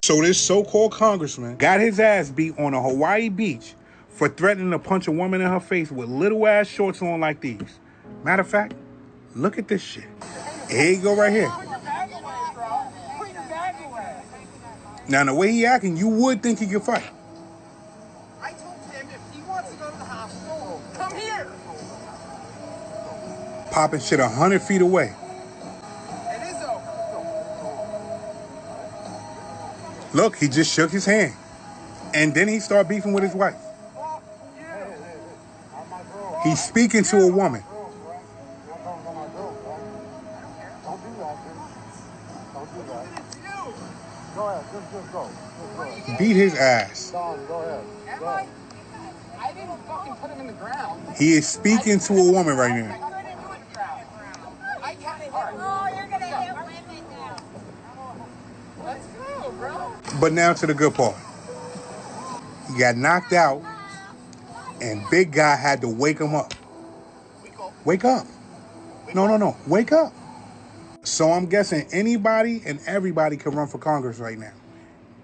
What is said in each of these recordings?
So this so-called congressman got his ass beat on a Hawaii beach for threatening to punch a woman in her face with little ass shorts on like these. Matter of fact, look at this shit. Here you go right here. Now the way he acting, you would think he could fight. I told him if he wants to go to the hospital, come here. Popping shit 100 feet away. It is over. Look, he just shook his hand. And then he started beefing with his wife. He's speaking to a woman. Beat his ass. I didn't fucking put him in the ground. He is speaking to a woman right now. Oh, you're gonna hit women now. Let's go, bro. But now to the good part. He got knocked out, and big guy had to wake him up. Wake up. No. Wake up. So I'm guessing anybody and everybody can run for Congress right now.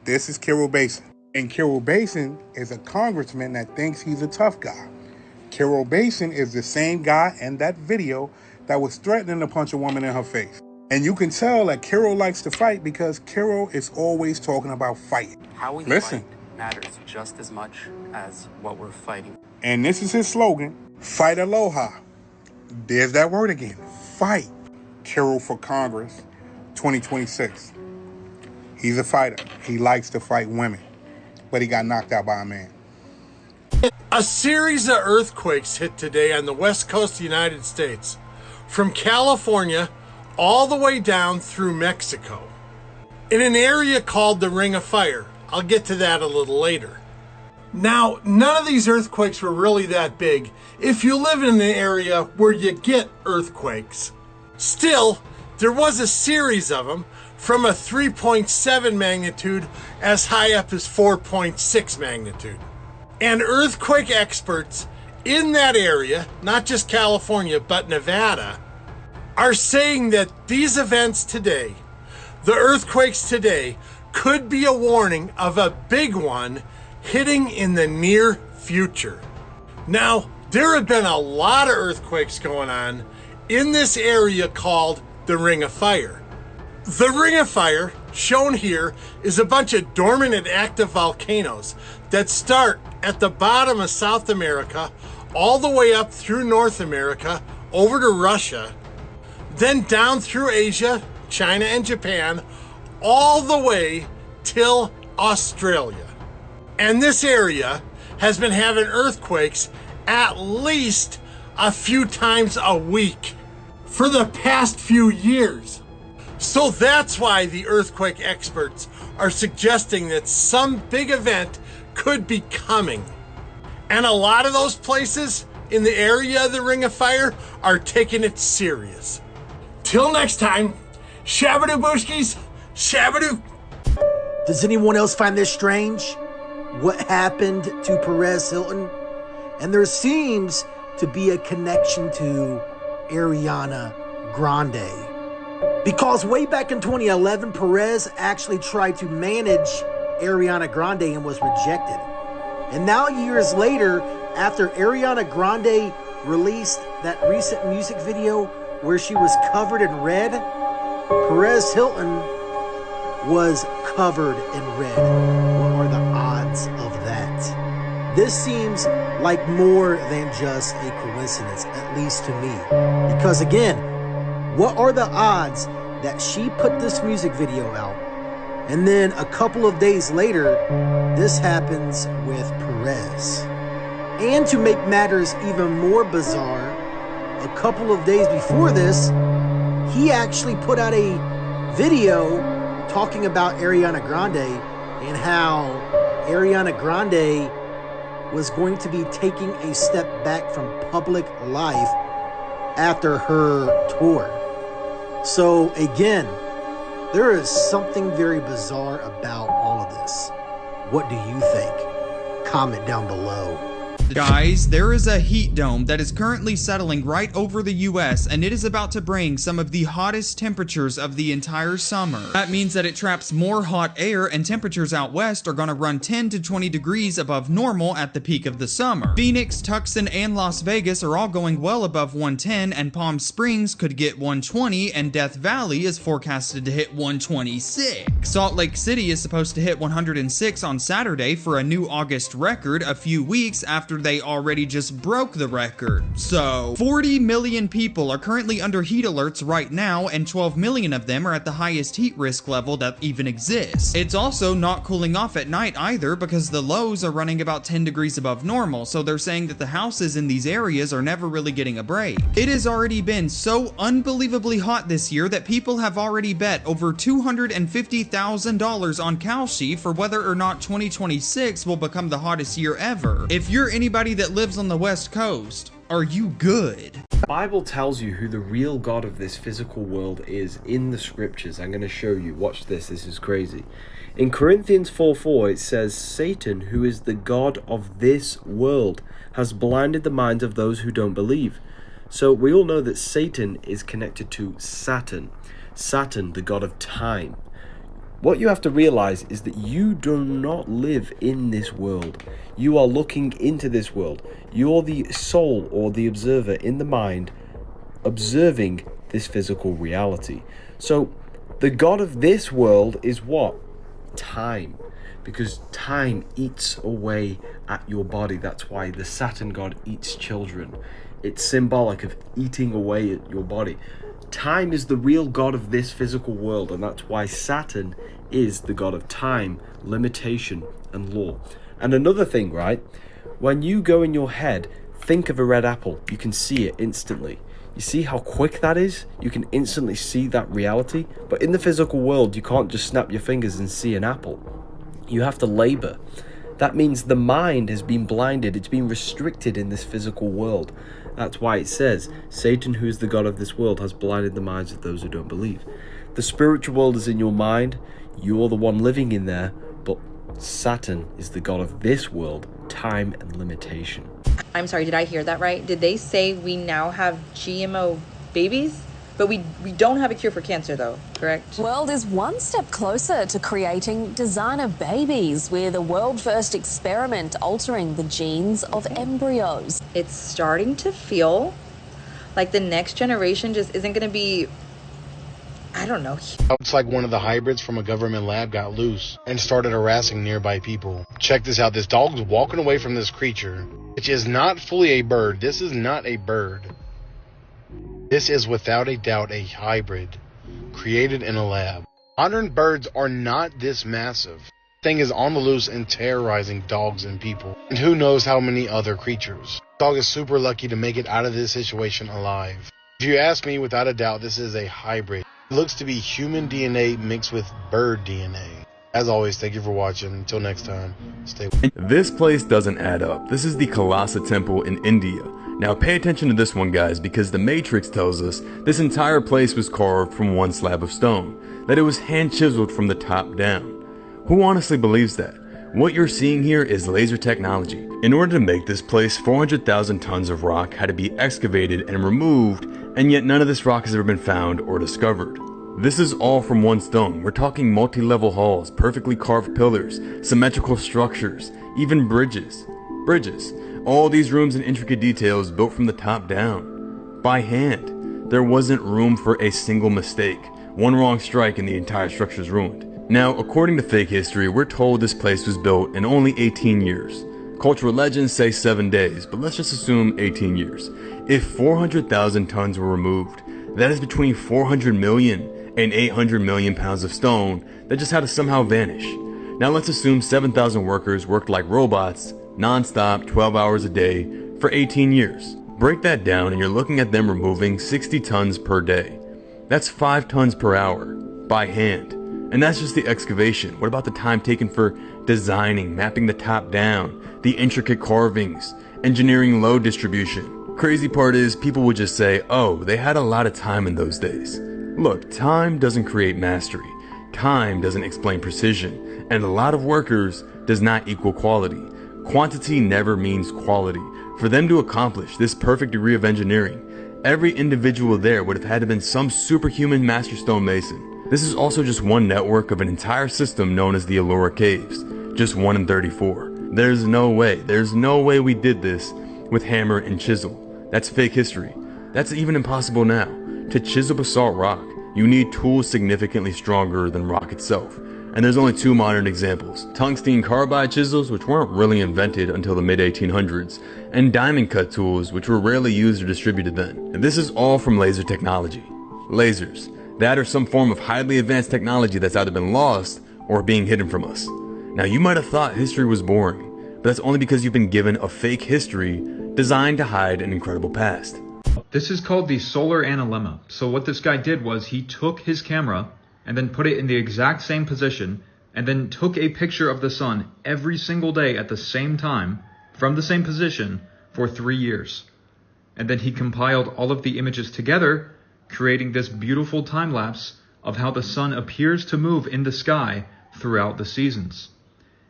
This is Carol Basin. And Carol Basin is a congressman that thinks he's a tough guy. Carol Basin is the same guy in that video that was threatening to punch a woman in her face. And you can tell that Carol likes to fight because Carol is always talking about fighting. How we fight matters just as much as what we're fighting. And this is his slogan, fight aloha. There's that word again, fight. Carol for Congress, 2026. He's a fighter. He likes to fight women, but he got knocked out by a man. A series of earthquakes hit today on the west coast of the United States, from California all the way down through Mexico, in an area called the Ring of Fire. I'll get to that a little later. Now, none of these earthquakes were really that big if you live in an area where you get earthquakes. Still, there was a series of them from a 3.7 magnitude as high up as 4.6 magnitude. And earthquake experts in that area, not just California, but Nevada, are saying that these events today, the earthquakes today, could be a warning of a big one hitting in the near future. Now, there have been a lot of earthquakes going on in this area called the Ring of Fire. The Ring of Fire, shown here, is a bunch of dormant and active volcanoes that start at the bottom of South America, all the way up through North America, over to Russia, then down through Asia, China and Japan, all the way till Australia. And this area has been having earthquakes at least a few times a week for the past few years. So that's why the earthquake experts are suggesting that some big event could be coming. And a lot of those places in the area of the Ring of Fire are taking it serious. Till next time, shabadoo booshkies, shabadoo. Does anyone else find this strange? What happened to Perez Hilton? And there seems to be a connection to Ariana Grande. Because way back in 2011, Perez actually tried to manage Ariana Grande and was rejected. And now years later, after Ariana Grande released that recent music video where she was covered in red, Perez Hilton was covered in red. What are the odds of that? This seems like more than just a coincidence, at least to me. Because again, what are the odds that she put this music video out, and then a couple of days later, this happens with Perez? And to make matters even more bizarre, a couple of days before this, he actually put out a video talking about Ariana Grande and how Ariana Grande was going to be taking a step back from public life after her tour. So again, there is something very bizarre about all of this. What do you think? Comment down below. Guys, there is a heat dome that is currently settling right over the US, and it is about to bring some of the hottest temperatures of the entire summer. That means that it traps more hot air, and temperatures out west are gonna run 10 to 20 degrees above normal at the peak of the summer. Phoenix, Tucson, and Las Vegas are all going well above 110, and Palm Springs could get 120, and Death Valley is forecasted to hit 126. Salt Lake City is supposed to hit 106 on Saturday for a new August record a few weeks after they already just broke the record. So, 40 million people are currently under heat alerts right now, and 12 million of them are at the highest heat risk level that even exists. It's also not cooling off at night either, because the lows are running about 10 degrees above normal, so they're saying that the houses in these areas are never really getting a break. It has already been so unbelievably hot this year that people have already bet over $250,000 on Kalshi for whether or not 2026 will become the hottest year ever. If you're anybody that lives on the West Coast, are you good? The Bible tells you who the real God of this physical world is in the scriptures. I'm going to show you. Watch this. This is crazy. In Corinthians 4:4, it says, Satan, who is the God of this world, has blinded the minds of those who don't believe. So we all know that Satan is connected to Saturn. Saturn, the god of time. What you have to realize is that you do not live in this world. You are looking into this world. You're the soul or the observer in the mind observing this physical reality. So the God of this world is what? Time. Because time eats away at your body. That's why the Saturn god eats children. It's symbolic of eating away at your body. Time is the real god of this physical world, and that's why Saturn is the god of time, limitation, and law. And another thing, right? When you go in your head, think of a red apple. You can see it instantly. You see how quick that is? You can instantly see that reality. But in the physical world, you can't just snap your fingers and see an apple. You have to labor. That means the mind has been blinded. It's been restricted in this physical world. That's why it says, Satan, who is the god of this world, has blinded the minds of those who don't believe. The spiritual world is in your mind. You're the one living in there. But Saturn is the god of this world, time and limitation. I'm sorry, did I hear that right? Did they say we now have GMO babies? But we don't have a cure for cancer, though, correct? World is one step closer to creating designer babies with a world-first experiment altering the genes of embryos. It's starting to feel like the next generation just isn't going to be, I don't know. It's like one of the hybrids from a government lab got loose and started harassing nearby people. Check this out. This dog's walking away from this creature, which is not fully a bird. This is not a bird. This is without a doubt a hybrid created in a lab. Modern birds are not this massive. The thing is on the loose and terrorizing dogs and people, and who knows how many other creatures. The dog is super lucky to make it out of this situation alive. If you ask me, without a doubt, this is a hybrid. It looks to be human DNA mixed with bird DNA. As always, thank you for watching. Until next time, stay. This place doesn't add up. This is the Kalasa Temple in India. Now pay attention to this one, guys, because the Matrix tells us this entire place was carved from one slab of stone, that it was hand chiseled from the top down. Who honestly believes that? What you're seeing here is laser technology. In order to make this place, 400,000 tons of rock had to be excavated and removed, and yet none of this rock has ever been found or discovered. This is all from one stone. We're talking multi-level halls, perfectly carved pillars, symmetrical structures, even bridges. All these rooms and intricate details built from the top down. By hand. There wasn't room for a single mistake. One wrong strike and the entire structure is ruined. Now, according to fake history, we're told this place was built in only 18 years. Cultural legends say 7 days, but let's just assume 18 years. If 400,000 tons were removed, that is between 400 million and 800 million pounds of stone that just had to somehow vanish. Now let's assume 7,000 workers worked like robots, non-stop, 12 hours a day, for 18 years. Break that down and you're looking at them removing 60 tons per day. That's 5 tons per hour, by hand. And that's just the excavation. What about the time taken for designing, mapping the top down, the intricate carvings, engineering load distribution? Crazy part is, people would just say, oh, they had a lot of time in those days. Look, time doesn't create mastery. Time doesn't explain precision. And a lot of workers does not equal quality. Quantity never means quality. For them to accomplish this perfect degree of engineering, every individual there would have had to been some superhuman master stonemason. This is also just one network of an entire system known as the Ellora Caves, just 1 in 34. There's no way we did this with hammer and chisel. That's fake history. That's even impossible now. To chisel basalt rock, you need tools significantly stronger than rock itself. And there's only 2 modern examples: tungsten carbide chisels, which weren't really invented until the mid-1800s, and diamond cut tools, which were rarely used or distributed then. And this is all from laser technology. Lasers, that or some form of highly advanced technology that's either been lost or being hidden from us. Now you might have thought history was boring, but that's only because you've been given a fake history designed to hide an incredible past. This is called the solar analemma. So what this guy did was he took his camera and then put it in the exact same position and then took a picture of the sun every single day at the same time from the same position for 3 years. And then he compiled all of the images together, creating this beautiful time lapse of how the sun appears to move in the sky throughout the seasons.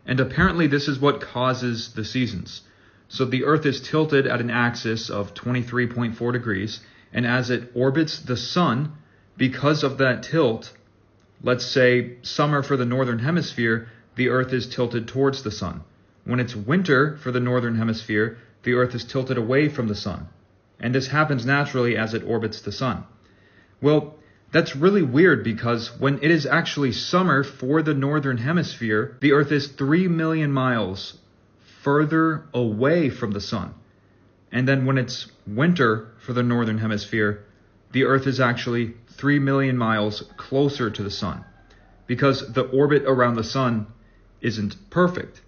And apparently this is what causes the seasons. So the Earth is tilted at an axis of 23.4 degrees, and as it orbits the sun, because of that tilt, let's say summer for the northern hemisphere, the Earth is tilted towards the sun. When it's winter for the northern hemisphere, the Earth is tilted away from the sun. And this happens naturally as it orbits the sun. Well, that's really weird because when it is actually summer for the northern hemisphere, the Earth is 3 million miles further away from the sun. And then when it's winter for the northern hemisphere, the Earth is actually 3 million miles closer to the sun because the orbit around the sun isn't perfect.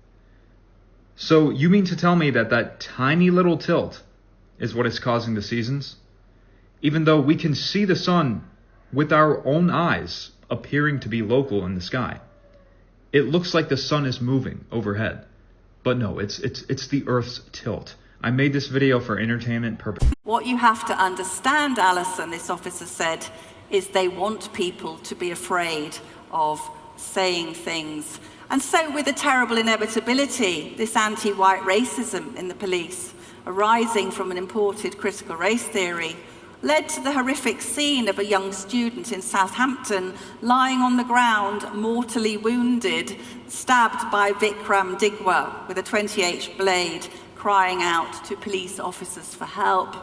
So you mean to tell me that that tiny little tilt is what is causing the seasons? Even though we can see the sun with our own eyes appearing to be local in the sky. It looks like the sun is moving overhead. But no, it's the Earth's tilt. I made this video for entertainment purposes. What you have to understand, Alison, this officer said, is they want people to be afraid of saying things. And so with a terrible inevitability, this anti-white racism in the police, arising from an imported critical race theory, led to the horrific scene of a young student in Southampton lying on the ground, mortally wounded, stabbed by Vikram Digwa with a 20H blade, crying out to police officers for help.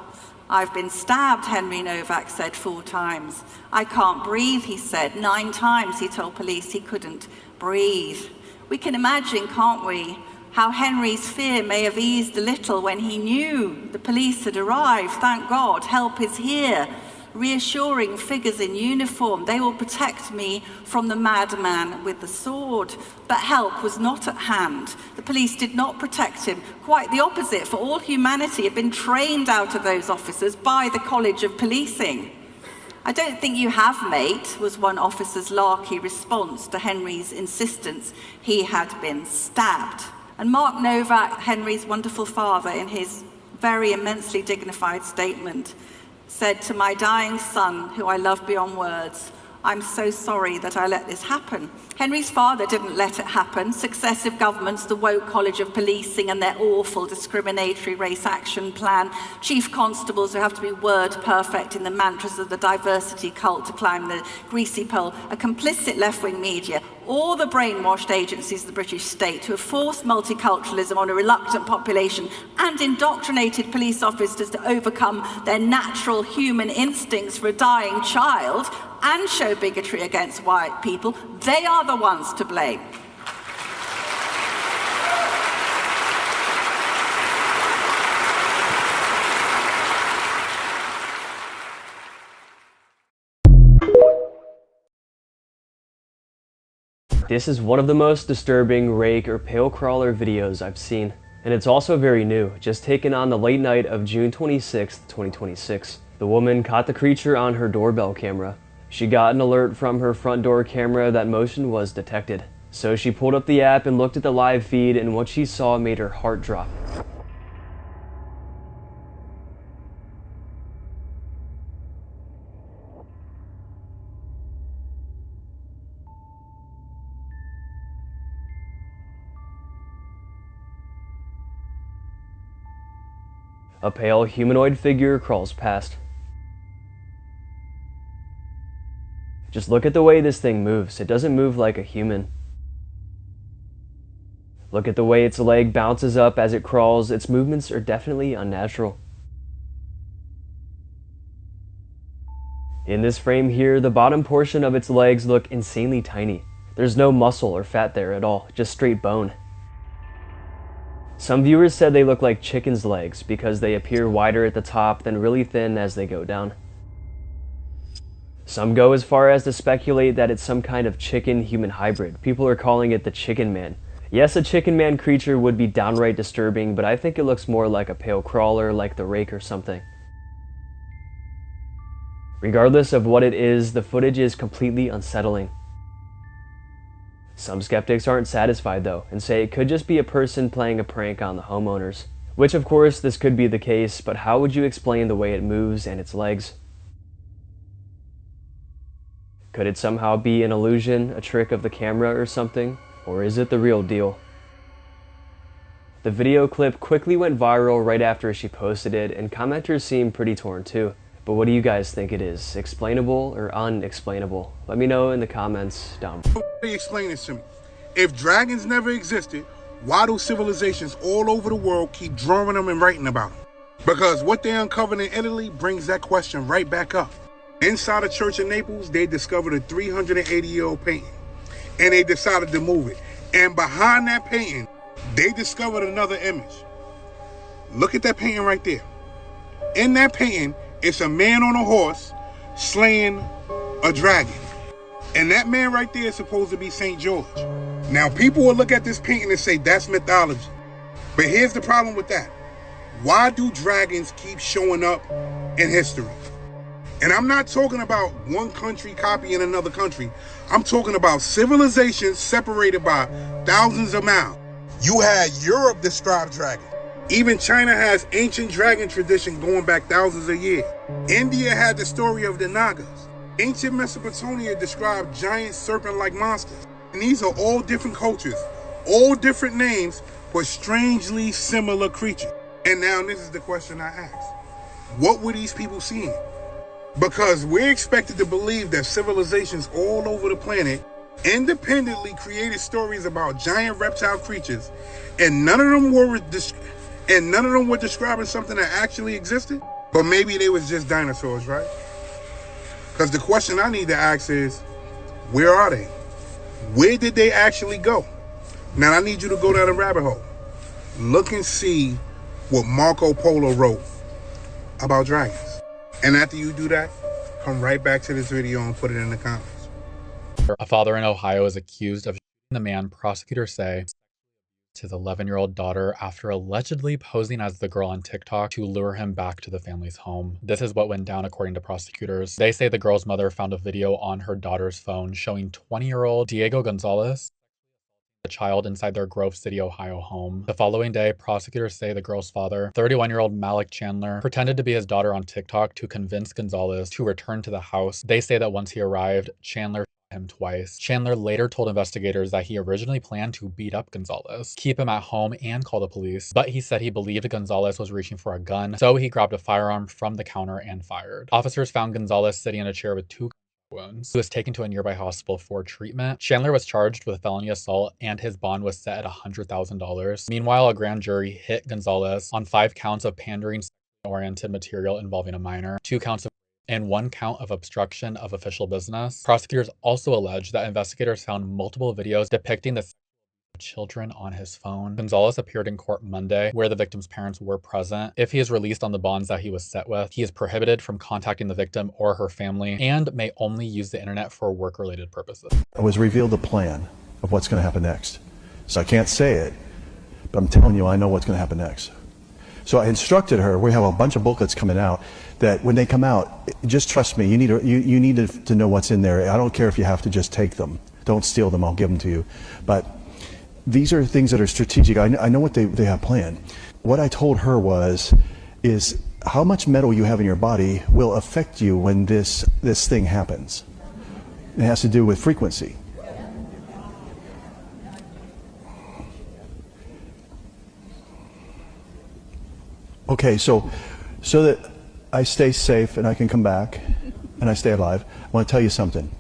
"I've been stabbed," Henry Novak said 4 times. "I can't breathe," he said. 9 times he told police he couldn't breathe. We can imagine, can't we, how Henry's fear may have eased a little when he knew the police had arrived. Thank God, help is here. Reassuring figures in uniform, they will protect me from the madman with the sword. But help was not at hand. The police did not protect him. Quite the opposite, for all humanity had been trained out of those officers by the College of Policing. "I don't think you have, mate," was one officer's larky response to Henry's insistence he had been stabbed. And Mark Novak, Henry's wonderful father, in his very immensely dignified statement, said, "To my dying son, who I love beyond words, I'm so sorry that I let this happen." Henry's father didn't let it happen. Successive governments, the woke College of Policing and their awful discriminatory race action plan, chief constables who have to be word perfect in the mantras of the diversity cult to climb the greasy pole, a complicit left-wing media, all the brainwashed agencies of the British state who have forced multiculturalism on a reluctant population and indoctrinated police officers to overcome their natural human instincts for a dying child and show bigotry against white people, they are the ones to blame. This is one of the most disturbing rake or pale crawler videos I've seen, and it's also very new, just taken on the late night of June 26, 2026. The woman caught the creature on her doorbell camera. She got an alert from her front door camera that motion was detected. So she pulled up the app and looked at the live feed, and what she saw made her heart drop. A pale humanoid figure crawls past. Just look at the way this thing moves. It doesn't move like a human. Look at the way its leg bounces up as it crawls. Its movements are definitely unnatural. In this frame here, the bottom portion of its legs look insanely tiny. There's no muscle or fat there at all, just straight bone. Some viewers said they look like chicken's legs because they appear wider at the top than really thin as they go down. Some go as far as to speculate that it's some kind of chicken-human hybrid. People are calling it the Chicken Man. Yes, a Chicken Man creature would be downright disturbing, but I think it looks more like a pale crawler, like the Rake or something. Regardless of what it is, the footage is completely unsettling. Some skeptics aren't satisfied though, and say it could just be a person playing a prank on the homeowners. Which of course this could be the case, but how would you explain the way it moves and its legs? Could it somehow be an illusion, a trick of the camera or something? Or is it the real deal? The video clip quickly went viral right after she posted it, and commenters seem pretty torn too. But what do you guys think it is? Explainable or unexplainable? Let me know in the comments down below. Explain this to me. If dragons never existed, why do civilizations all over the world keep drawing them and writing about them? Because what they uncovered in Italy brings that question right back up. Inside a church in Naples, they discovered a 380-year-old painting, and they decided to move it. And behind that painting, they discovered another image. Look at that painting right there. In that painting, it's a man on a horse slaying a dragon. And that man right there is supposed to be St. George. Now, people will look at this painting and say that's mythology. But here's the problem with that. Why do dragons keep showing up in history? And I'm not talking about one country copying another country. I'm talking about civilizations separated by thousands of miles. You had Europe describe dragons. Even China has ancient dragon tradition going back thousands of years. India had the story of the Nagas. Ancient Mesopotamia described giant serpent-like monsters. And these are all different cultures, all different names, but strangely similar creatures. And now this is the question I ask. What were these people seeing? Because we're expected to believe that civilizations all over the planet independently created stories about giant reptile creatures, and none of them were describing something that actually existed. But maybe they was just dinosaurs, right? Because the question I need to ask is, where are they? Where did they actually go? Now I need you to go down a rabbit hole. Look and see what Marco Polo wrote about dragons. And after you do that, come right back to this video and put it in the comments. A father in Ohio is accused of shooting the man prosecutors say to his 11-year-old daughter after allegedly posing as the girl on TikTok to lure him back to the family's home. This is what went down according to prosecutors. They say the girl's mother found a video on her daughter's phone showing 20-year-old Diego Gonzalez, a child inside their Grove City, Ohio home. The following day, prosecutors say the girl's father, 31-year-old Malik Chandler, pretended to be his daughter on TikTok to convince Gonzalez to return to the house. They say that once he arrived, Chandler shot him twice. Chandler later told investigators that he originally planned to beat up Gonzalez, keep him at home, and call the police, but he said he believed Gonzalez was reaching for a gun, so he grabbed a firearm from the counter and fired. Officers found Gonzalez sitting in a chair with 2 wounds. He was taken to a nearby hospital for treatment. Chandler was charged with felony assault and his bond was set at $100,000. Meanwhile, a grand jury hit Gonzalez on 5 counts of pandering oriented material involving a minor, 2 counts of and 1 count of obstruction of official business. Prosecutors also allege that investigators found multiple videos depicting the children on his phone. Gonzalez appeared in court Monday, where the victim's parents were present. If he is released on the bonds that he was set with, he is prohibited from contacting the victim or her family and may only use the internet for work-related purposes. I was revealed the plan of what's going to happen next. So I can't say it, but I'm telling you, I know what's going to happen next. So I instructed her, we have a bunch of booklets coming out, that when they come out, just trust me, you need to know what's in there. I don't care if you have to just take them. Don't steal them, I'll give them to you. But these are things that are strategic. I know what they have planned. What I told her is how much metal you have in your body will affect you when this thing happens. It has to do with frequency. Okay, so that I stay safe and I can come back and I stay alive, I want to tell you something.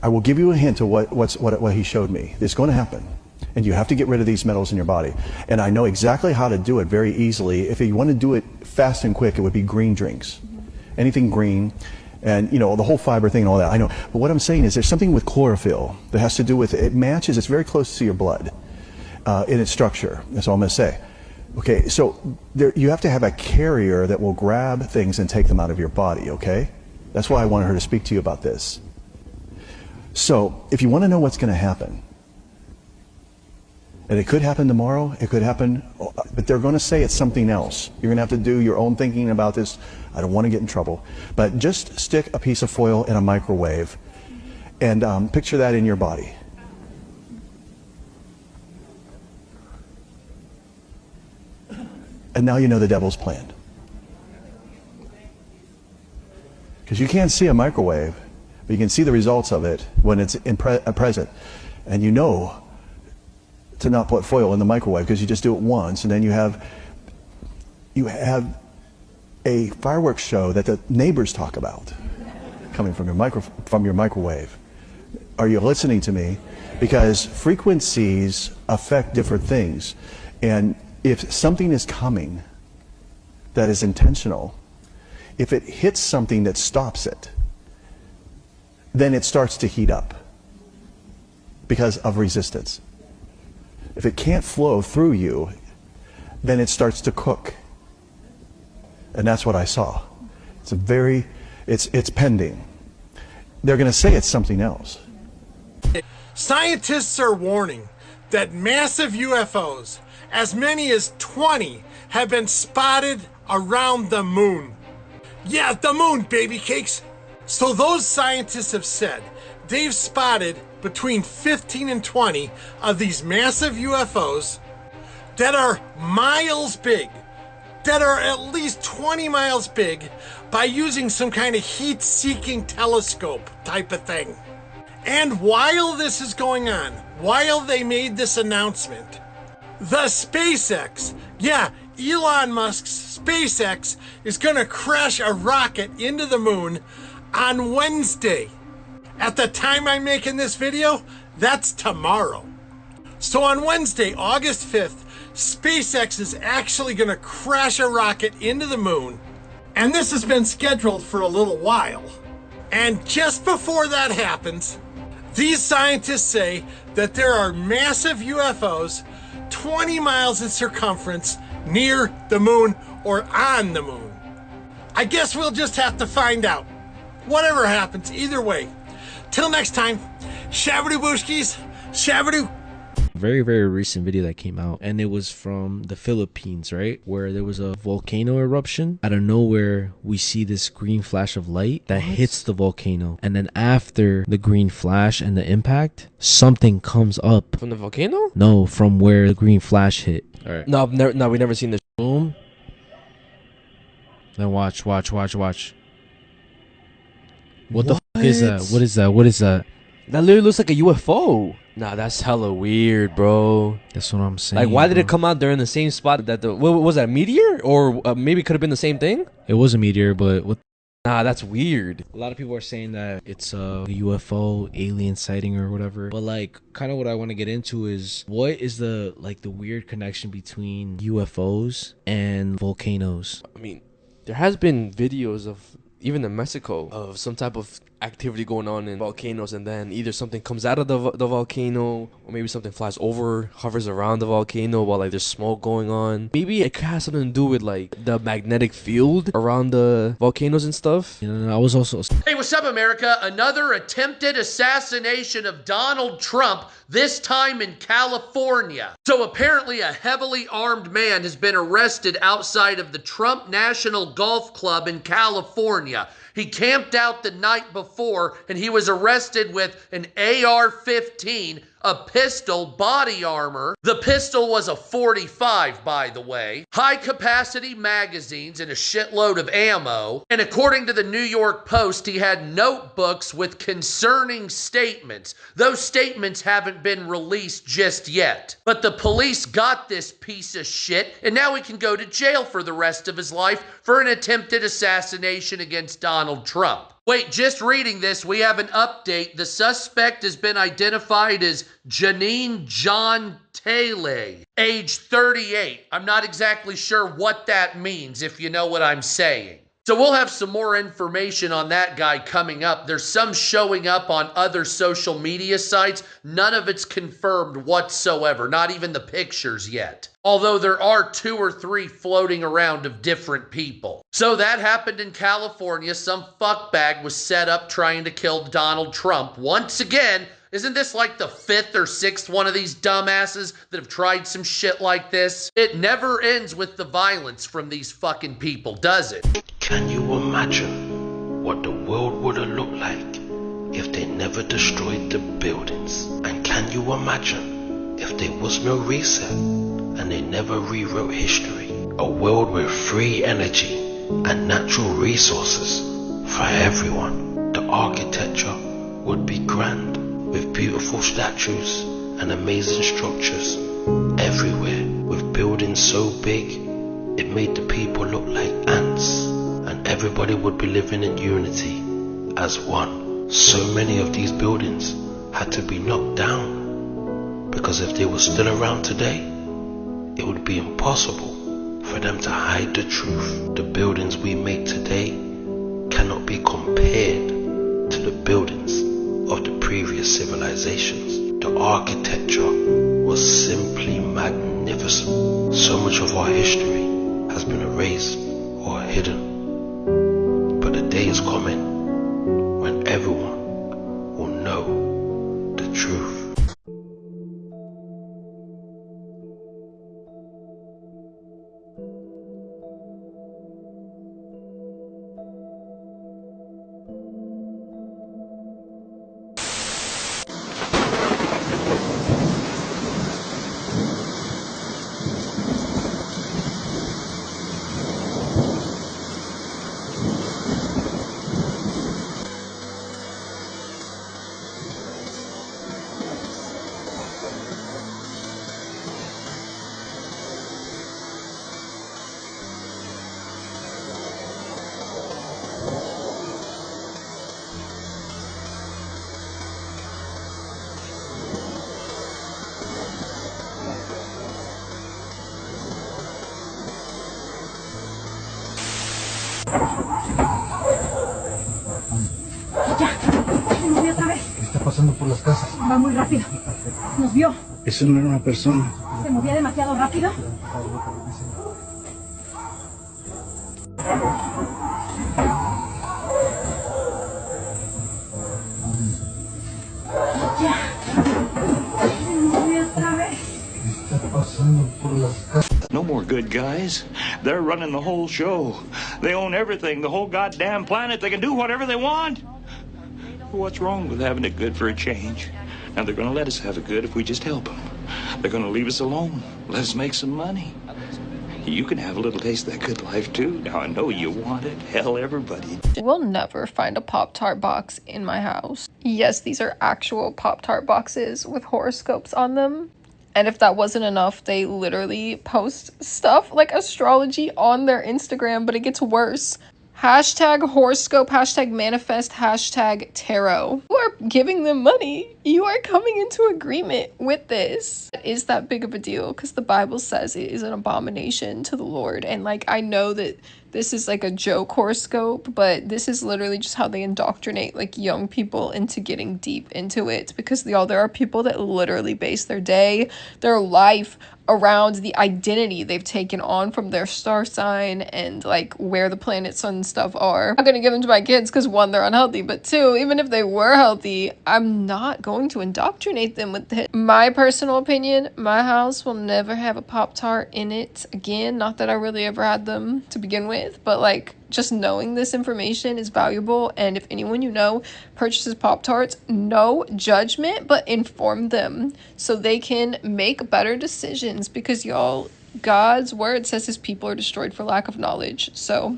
I will give you a hint of what he showed me. It's going to happen. And you have to get rid of these metals in your body. And I know exactly how to do it very easily. If you want to do it fast and quick, it would be green drinks. Anything green. And, you know, the whole fiber thing and all that, I know. But what I'm saying is there's something with chlorophyll that has to do with, it matches, it's very close to your blood in its structure. That's all I'm going to say. Okay, so you have to have a carrier that will grab things and take them out of your body, okay? That's why I wanted her to speak to you about this. So, if you want to know what's going to happen, and it could happen tomorrow, it could happen, but they're going to say it's something else. You're going to have to do your own thinking about this. I don't want to get in trouble. But just stick a piece of foil in a microwave and picture that in your body. And now you know the devil's plan. Because you can't see a microwave, but you can see the results of it when it's present. And you know to not put foil in the microwave because you just do it once, and then you have a fireworks show that the neighbors talk about coming from your microwave. Are you listening to me? Because frequencies affect different things, and if something is coming that is intentional, if it hits something that stops it, then it starts to heat up because of resistance. If it can't flow through you, then it starts to cook. And that's what I saw. It's pending. They're going to say it's something else. Scientists are warning that massive UFOs, as many as 20, have been spotted around the moon. Yeah, the moon, baby cakes. So those scientists have said they've spotted between 15 and 20 of these massive UFOs that are miles big, that are at least 20 miles big, by using some kind of heat-seeking telescope type of thing. And while this is going on, while they made this announcement, the SpaceX, yeah, Elon Musk's SpaceX is gonna crash a rocket into the moon on Wednesday. At the time I'm making this video, that's tomorrow. So on Wednesday, August 5th, SpaceX is actually gonna crash a rocket into the moon. And this has been scheduled for a little while. And just before that happens, these scientists say that there are massive UFOs 20 miles in circumference near the moon or on the moon. I guess we'll just have to find out. Whatever happens, either way. Till next time, shabadoo booshkies, shabadoo. Very, very recent video that came out, and it was from the Philippines, right, where there was a volcano eruption. Out of nowhere, we see this green flash of light that hits the volcano, and then after the green flash and the impact, something comes up from the volcano. No, from where the green flash hit. All right. No, we've never seen this. Boom. Then watch. What the fuck is that? What is that? That literally looks like a UFO. Nah, that's hella weird, bro. That's what I'm saying. Like, why did it come out during the same spot that what was that, a meteor? Or maybe it could have been the same thing? It was a meteor, but what? Nah, that's weird. A lot of people are saying that it's a UFO alien sighting or whatever. But like, kind of what I want to get into is what is the weird connection between UFOs and volcanoes? I mean, there has been videos of even in Mexico of some type of activity going on in volcanoes, and then either something comes out of the volcano, or maybe something flies over, hovers around the volcano while like there's smoke going on. Maybe it has something to do with like the magnetic field around the volcanoes and stuff. You know, I was also... Hey, what's up, America? Another attempted assassination of Donald Trump, this time in California. So apparently a heavily armed man has been arrested outside of the Trump National Golf Club in California. He camped out the night before, and he was arrested with an AR-15, a pistol, body armor. The pistol was a .45, by the way, high-capacity magazines, and a shitload of ammo. And according to the New York Post, he had notebooks with concerning statements. Those statements haven't been released just yet. But the police got this piece of shit, and now he can go to jail for the rest of his life for an attempted assassination against Donald Trump. Wait, just reading this, we have an update. The suspect has been identified as Janine John Taylor, age 38. I'm not exactly sure what that means, if you know what I'm saying. So we'll have some more information on that guy coming up. There's some showing up on other social media sites. None of it's confirmed whatsoever, not even the pictures yet. Although there are 2 or 3 floating around of different people. So that happened in California. Some fuckbag was set up trying to kill Donald Trump. Once again, isn't this like the 5th or 6th one of these dumbasses that have tried some shit like this? It never ends with the violence from these fucking people, does it? Can you imagine what the world would have looked like if they never destroyed the buildings? And can you imagine if there was no reset and they never rewrote history? A world with free energy and natural resources for everyone. The architecture would be grand, with beautiful statues and amazing structures everywhere, with buildings so big it made the people look like ants, and everybody would be living in unity as one. So many of these buildings had to be knocked down, because if they were still around today, it would be impossible for them to hide the truth. The buildings we make today cannot be compared to the buildings of the previous civilizations. The architecture was simply magnificent. So much of our history has been erased or hidden. But the day is coming when everyone will know the truth. Pasando por las casas. Va muy rápido. Nos vio. Eso no era una persona. Se movía demasiado rápido. Ya. Se movió otra vez. Está pasando por las casas. No more good guys. They're running the whole show. They own everything, the whole goddamn planet. They can do whatever they want. What's wrong with having it good for a change? Now they're going to let us have it good if we just help them. They're going to leave us alone. Let us make some money. You can have a little taste of that good life too. Now I know you want it. Hell, everybody. We'll never find a Pop-Tart box in my house. Yes, these are actual Pop-Tart boxes with horoscopes on them. And if that wasn't enough, they literally post stuff like astrology on their Instagram, but it gets worse. Hashtag horoscope, hashtag manifest, hashtag tarot. You are giving them money. You are coming into agreement with this. Is that big of a deal? Because the Bible says it is an abomination to the Lord. And like, I know that this is like a joke horoscope, but this is literally just how they indoctrinate like young people into getting deep into it. Because y'all, there are people that literally base their day, their life around the identity they've taken on from their star sign and like where the planets and stuff are. I'm not gonna give them to my kids because 1, they're unhealthy, but 2, even if they were healthy, I'm not going to indoctrinate them with it. My personal opinion, my house will never have a Pop-Tart in it again. Not that I really ever had them to begin with, but like just knowing this information is valuable. And if anyone you know purchases Pop-Tarts, no judgment, but inform them so they can make better decisions, because y'all, God's word says his people are destroyed for lack of knowledge. So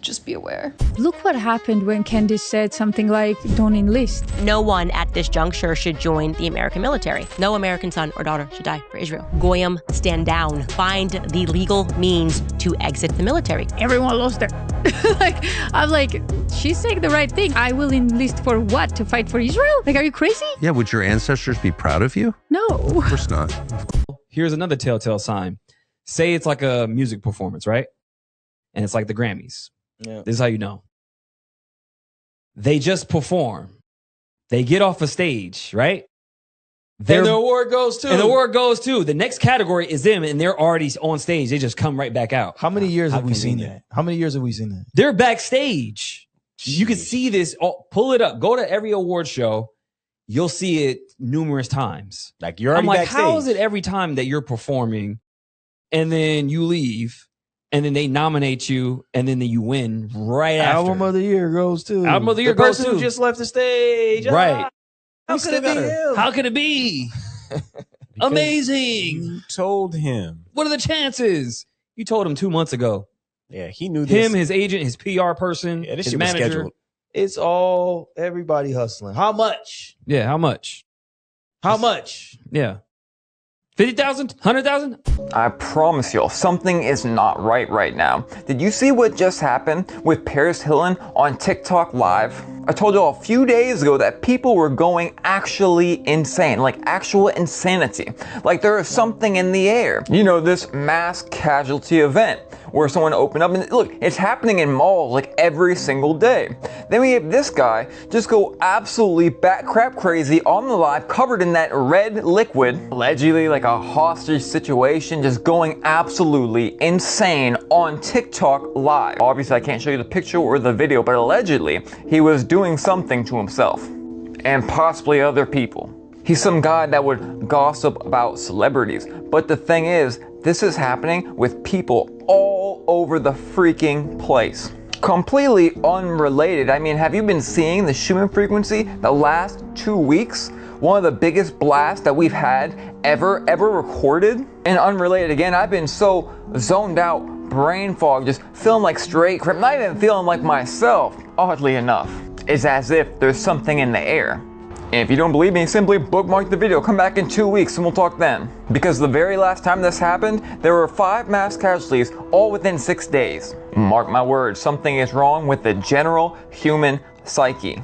just be aware. Look what happened when Candice said something like, don't enlist. No one at this juncture should join the American military. No American son or daughter should die for Israel. Goyim, stand down. Find the legal means to exit the military. Everyone lost their... I'm like, she's saying the right thing. I will enlist for what? To fight for Israel? Like, are you crazy? Yeah, would your ancestors be proud of you? No. Of course not. Here's another telltale sign. Say it's like a music performance, right? And it's like the Grammys. Yeah. This is how you know. They just perform. They get off a stage, right? And the award goes too. And the award goes too. The next category is them, and they're already on stage. They just come right back out. How many years have we seen that? How many years have we seen that? They're backstage. Jeez. You can see this. Oh, pull it up. Go to every award show. You'll see it numerous times. Like you're already backstage. How is it every time that you're performing and then you leave? And then they nominate you, and then you win right after. Album of the year goes to. Album of the year goes to. The person who just left the stage. Right. How could it be him? How could it be? Amazing. You told him. What are the chances? You told him 2 months ago. Yeah, he knew this. Him, his agent, his PR person, this his shit manager. was scheduled. It's all everybody hustling. How much? Yeah, how much? How much? Yeah. 50,000? 100,000? I promise y'all, something is not right now. Did you see what just happened with Paris Hilton on TikTok Live? I told y'all a few days ago that people were going actually insane, like actual insanity. Like there is something in the air. You know, this mass casualty event where someone opened up and look, it's happening in malls like every single day. Then we have this guy just go absolutely bat crap crazy on the live, covered in that red liquid, allegedly like a hostage situation, just going absolutely insane on TikTok Live. Obviously I can't show you the picture or the video, but allegedly he was doing something to himself and possibly other people. He's some guy that would gossip about celebrities, but the thing is, this is happening with people all over the freaking place. Completely unrelated. I mean, have you been seeing the shooting frequency the last 2 weeks? One of the biggest blasts that we've had ever recorded? And unrelated again, I've been so zoned out, brain fog, just feeling like straight crap, not even feeling like myself, oddly enough. It's as if there's something in the air. And if you don't believe me, simply bookmark the video, come back in 2 weeks and we'll talk then. Because the very last time this happened, there were 5 mass casualties all within 6 days. Mark my words, something is wrong with the general human psyche.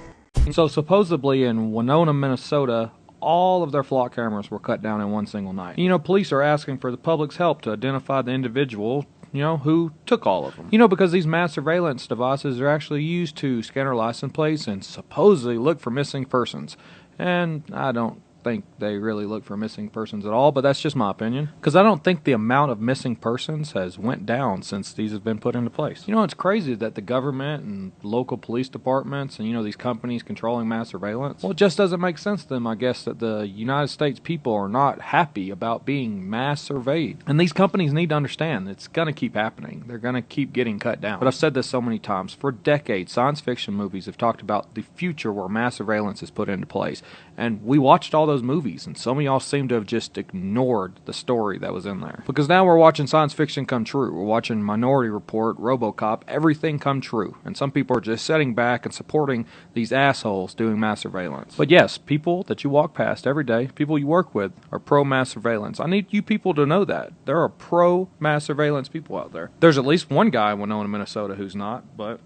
So supposedly in Winona, Minnesota, all of their flock cameras were cut down in one single night. You know, police are asking for the public's help to identify the individual, you know, who took all of them. You know, because these mass surveillance devices are actually used to scan our license plates and supposedly look for missing persons. And I don't think they really look for missing persons at all, but that's just my opinion. Because I don't think the amount of missing persons has went down since these have been put into place. You know, it's crazy that the government and local police departments and, you know, these companies controlling mass surveillance, well, it just doesn't make sense to them, I guess, that the United States people are not happy about being mass surveyed. And these companies need to understand it's going to keep happening. They're going to keep getting cut down. But I've said this so many times. For decades, science fiction movies have talked about the future where mass surveillance is put into place. And we watched all those movies, and some of y'all seem to have just ignored the story that was in there. Because now we're watching science fiction come true. We're watching Minority Report, RoboCop, everything come true. And some people are just sitting back and supporting these assholes doing mass surveillance. But yes, people that you walk past every day, people you work with, are pro-mass surveillance. I need you people to know that. There are pro-mass surveillance people out there. There's at least one guy in Winona, Minnesota who's not, but...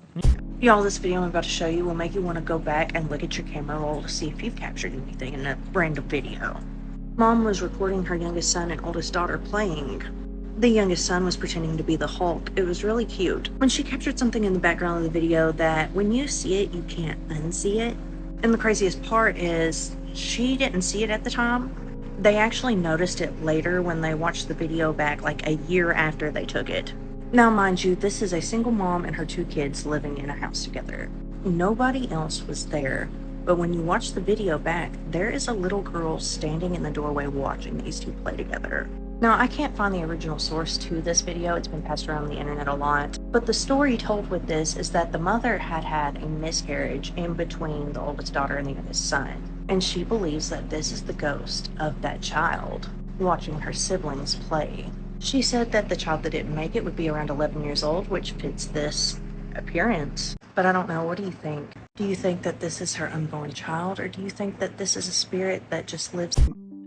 Y'all, this video I'm about to show you will make you want to go back and look at your camera roll to see if you've captured anything in a random video. Mom was recording her youngest son and oldest daughter playing. The youngest son was pretending to be the Hulk. It was really cute. When she captured something in the background of the video that when you see it, you can't unsee it. And the craziest part is she didn't see it at the time. They actually noticed it later when they watched the video back like a year after they took it. Now, mind you, this is a single mom and her 2 kids living in a house together. Nobody else was there, but when you watch the video back, there is a little girl standing in the doorway watching these 2 play together. Now, I can't find the original source to this video. It's been passed around the internet a lot. But the story told with this is that the mother had had a miscarriage in between the oldest daughter and the youngest son. And she believes that this is the ghost of that child watching her siblings play. She said that the child that didn't make it would be around 11 years old, which fits this appearance. But I don't know, what do you think? Do you think that this is her unborn child, or do you think that this is a spirit that just lives?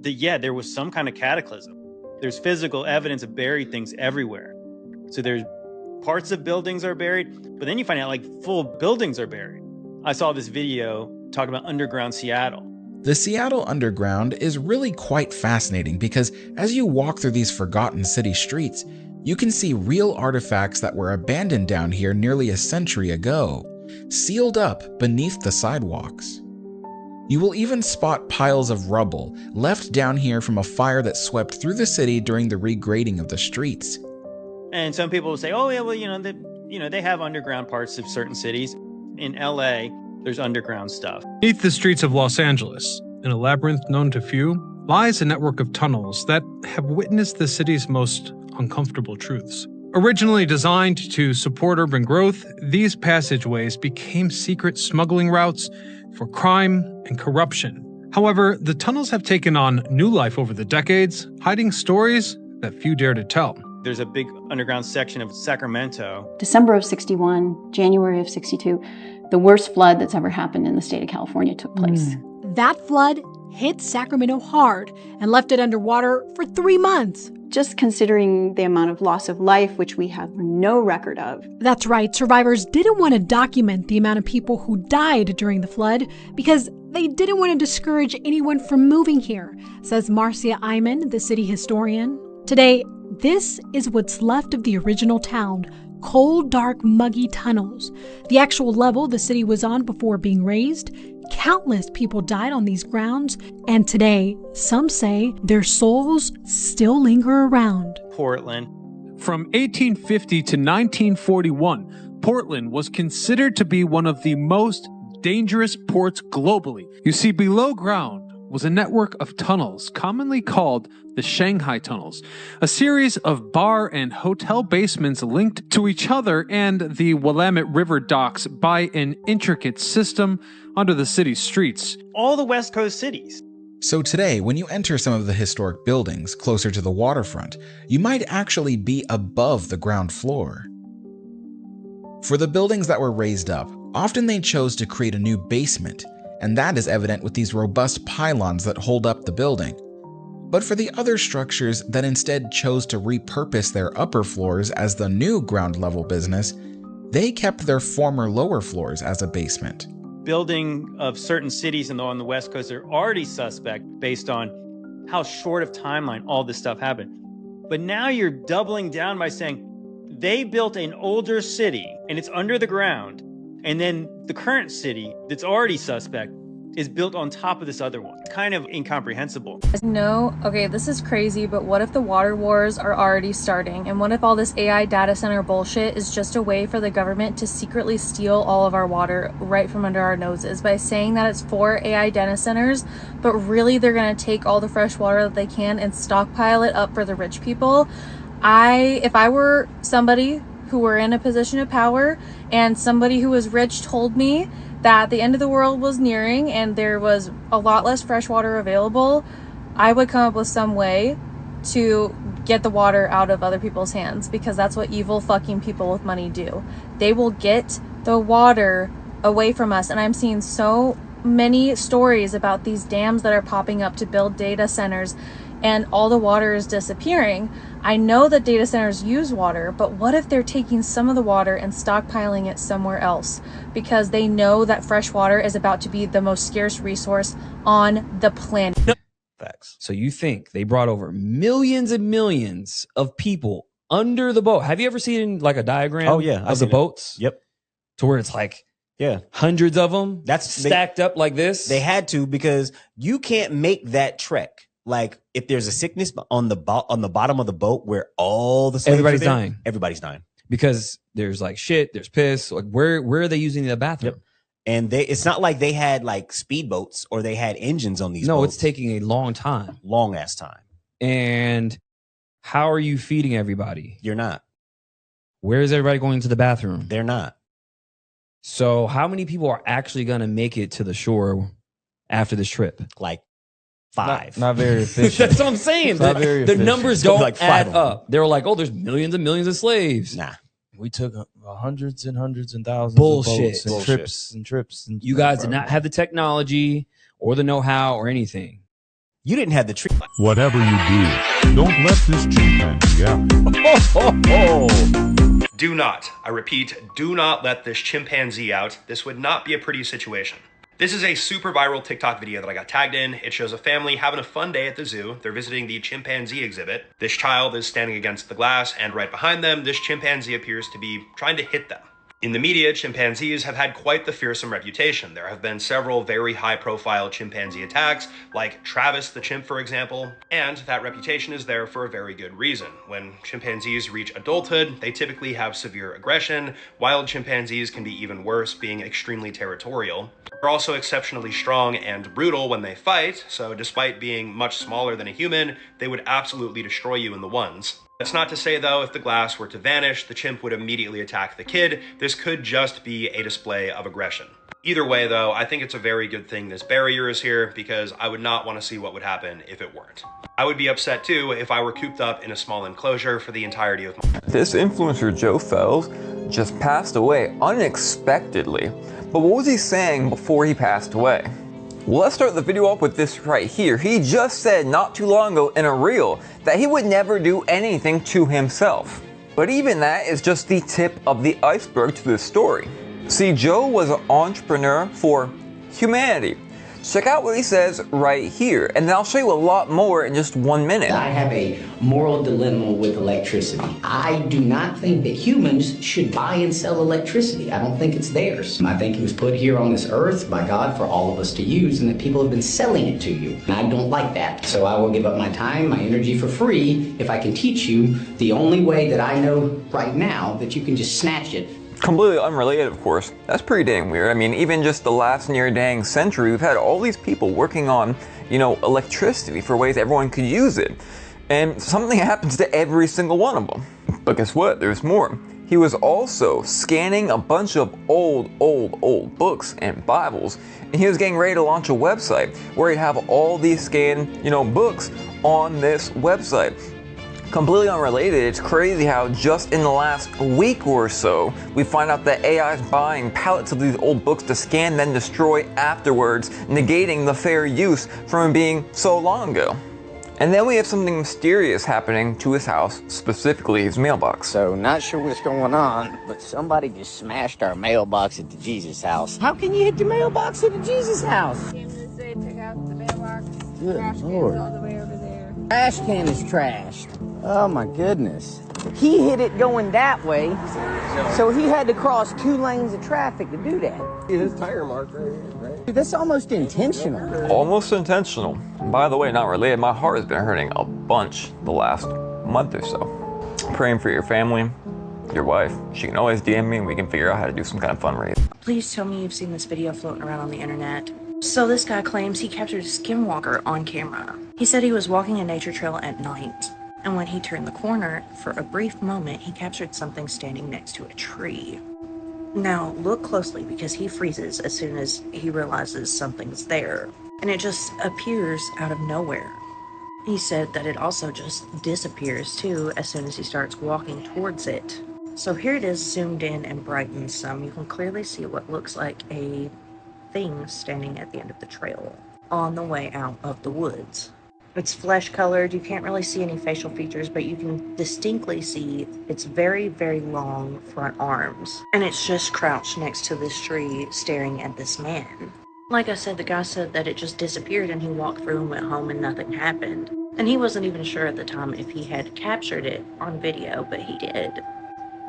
Yeah, there was some kind of cataclysm. There's physical evidence of buried things everywhere. So there's parts of buildings are buried, but then you find out like full buildings are buried. I saw this video talking about underground Seattle. The Seattle Underground is really quite fascinating because as you walk through these forgotten city streets, you can see real artifacts that were abandoned down here nearly a century ago, sealed up beneath the sidewalks. You will even spot piles of rubble left down here from a fire that swept through the city during the regrading of the streets. And some people will say, oh yeah, well, they have underground parts of certain cities. In LA, there's underground stuff. Beneath the streets of Los Angeles, in a labyrinth known to few, lies a network of tunnels that have witnessed the city's most uncomfortable truths. Originally designed to support urban growth, these passageways became secret smuggling routes for crime and corruption. However, the tunnels have taken on new life over the decades, hiding stories that few dare to tell. There's a big underground section of Sacramento. December of 61, January of 62, the worst flood that's ever happened in the state of California took place. That flood hit Sacramento hard and left it underwater for 3 months. Just considering the amount of loss of life, which we have no record of. That's right. Survivors didn't want to document the amount of people who died during the flood because they didn't want to discourage anyone from moving here, says Marcia Iman, the city historian. Today, this is what's left of the original town. Cold, dark, muggy tunnels. The actual level the city was on before being razed. Countless people died on these grounds, and today, some say their souls still linger around. Portland. From 1850 to 1941, Portland was considered to be one of the most dangerous ports globally. You see, below ground was a network of tunnels, commonly called the Shanghai Tunnels, a series of bar and hotel basements linked to each other and the Willamette River docks by an intricate system under the city's streets. All the West Coast cities. So today, when you enter some of the historic buildings closer to the waterfront, you might actually be above the ground floor. For the buildings that were raised up, often they chose to create a new basement, and that is evident with these robust pylons that hold up the building. But for the other structures that instead chose to repurpose their upper floors as the new ground level business, they kept their former lower floors as a basement. Building of certain cities on the West Coast are already suspect based on how short of timeline all this stuff happened. But now you're doubling down by saying they built an older city and it's under the ground, and then the current city that's already suspect is built on top of this other one. Kind of incomprehensible. No, okay, this is crazy, but what if the water wars are already starting? And what if all this AI data center bullshit is just a way for the government to secretly steal all of our water right from under our noses by saying that it's for AI data centers, but really they're gonna take all the fresh water that they can and stockpile it up for the rich people? If I were somebody who were in a position of power and somebody who was rich told me that the end of the world was nearing and there was a lot less fresh water available, I would come up with some way to get the water out of other people's hands, because that's what evil fucking people with money do. They will get the water away from us. And I'm seeing so many stories about these dams that are popping up to build data centers and all the water is disappearing. I know that data centers use water, but what if they're taking some of the water and stockpiling it somewhere else because they know that fresh water is about to be the most scarce resource on the planet? Facts. So you think they brought over millions and millions of people under the boat? Have you ever seen like a diagram of the boats? Yep. To where it's like hundreds of them stacked up like this? They had to, because you can't make that trek. Like, if there's a sickness on the bottom of the boat where all the slaves everybody's dying. Everybody's dying. Because there's like shit, there's piss. Like, where are they using the bathroom? Yep. And it's not like they had like speedboats or they had engines on these boats. No, it's taking a long time. Long ass time. And How are you feeding everybody? You're not. Where is everybody going to the bathroom? They're not. So how many people are actually going to make it to the shore after this trip? Like 5. Not very efficient. That's what I'm saying. The numbers don't add up. They were like, oh, there's millions and millions of slaves. Nah. We took hundreds and hundreds and thousands Bullshit. of boats and trips and trips. And you guys did not have the technology or the know-how or anything. You didn't have the tree. Whatever you do, don't let this chimpanzee out. Do not, I repeat, do not let this chimpanzee out. This would not be a pretty situation. This is a super viral TikTok video that I got tagged in. It shows a family having a fun day at the zoo. They're visiting the chimpanzee exhibit. This child is standing against the glass, and right behind them, this chimpanzee appears to be trying to hit them. In the media, chimpanzees have had quite the fearsome reputation. There have been several very high-profile chimpanzee attacks, like Travis the chimp, for example, and that reputation is there for a very good reason. When chimpanzees reach adulthood, they typically have severe aggression. Wild chimpanzees can be even worse, being extremely territorial. They're also exceptionally strong and brutal when they fight, so despite being much smaller than a human, they would absolutely destroy you in the ones. That's not to say, though, if the glass were to vanish, the chimp would immediately attack the kid. This could just be a display of aggression. Either way, though, I think it's a very good thing this barrier is here, because I would not want to see what would happen if it weren't. I would be upset, too, if I were cooped up in a small enclosure for the entirety of my... This influencer, Joe Fells, just passed away unexpectedly. But what was he saying before he passed away? Well, let's start the video off with this right here. He just said not too long ago in a reel that he would never do anything to himself. But even that is just the tip of the iceberg to this story. See, Joe was an entrepreneur for humanity. Check out what he says right here, and then I'll show you a lot more in just 1 minute. I have a moral dilemma with electricity. I do not think that humans should buy and sell electricity. I don't think it's theirs. I think it was put here on this earth by God for all of us to use, and that people have been selling it to you. And I don't like that. So I will give up my time, my energy for free if I can teach you the only way that I know right now that you can just snatch it. Completely unrelated, of course. That's pretty dang weird. I mean, even just the last near dang century, we've had all these people working on, electricity for ways everyone could use it. And something happens to every single one of them. But guess what? There's more. He was also scanning a bunch of old books and Bibles, and he was getting ready to launch a website where he'd have all these scanned, books on this website. Completely unrelated, it's crazy how just in the last week or so, we find out that AI is buying pallets of these old books to scan then destroy afterwards, negating the fair use from it being so long ago. And then we have something mysterious happening to his house, specifically his mailbox. So, not sure what's going on, but somebody just smashed our mailbox at the Jesus house. How can you hit your mailbox at the Jesus house? Good Lord. All the way over there. Trash can is trashed. Oh my goodness. He hit it going that way, so he had to cross 2 lanes of traffic to do that. See this tire mark right here, right? Dude, that's almost intentional. Almost intentional. By the way, not related, my heart has been hurting a bunch the last month or so. Praying for your family, your wife. She can always DM me and we can figure out how to do some kind of fundraiser. Please tell me you've seen this video floating around on the internet. So this guy claims he captured a skinwalker on camera. He said he was walking a nature trail at night, and when he turned the corner, for a brief moment, he captured something standing next to a tree. Now, look closely because he freezes as soon as he realizes something's there, and it just appears out of nowhere. He said that it also just disappears too as soon as he starts walking towards it. So here it is zoomed in and brightened some. You can clearly see what looks like a thing standing at the end of the trail on the way out of the woods. It's flesh colored, you can't really see any facial features, but you can distinctly see its very, very long front arms. And it's just crouched next to this tree staring at this man. Like I said, the guy said that it just disappeared and he walked through and went home and nothing happened. And he wasn't even sure at the time if he had captured it on video, but he did.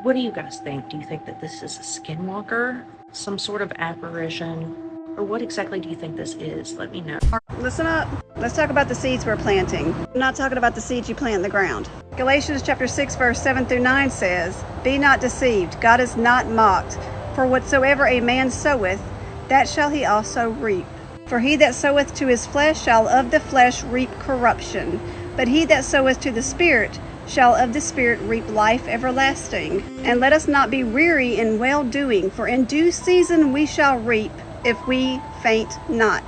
What do you guys think? Do you think that this is a skinwalker? Some sort of apparition? Or what exactly do you think this is? Let me know. Listen up. Let's talk about the seeds we're planting. I'm not talking about the seeds you plant in the ground. Galatians chapter 6 verse 7 through 9 says, "Be not deceived, God is not mocked. For whatsoever a man soweth, that shall he also reap. For he that soweth to his flesh shall of the flesh reap corruption. But he that soweth to the Spirit shall of the Spirit reap life everlasting. And let us not be weary in well-doing, for in due season we shall reap, if we faint not.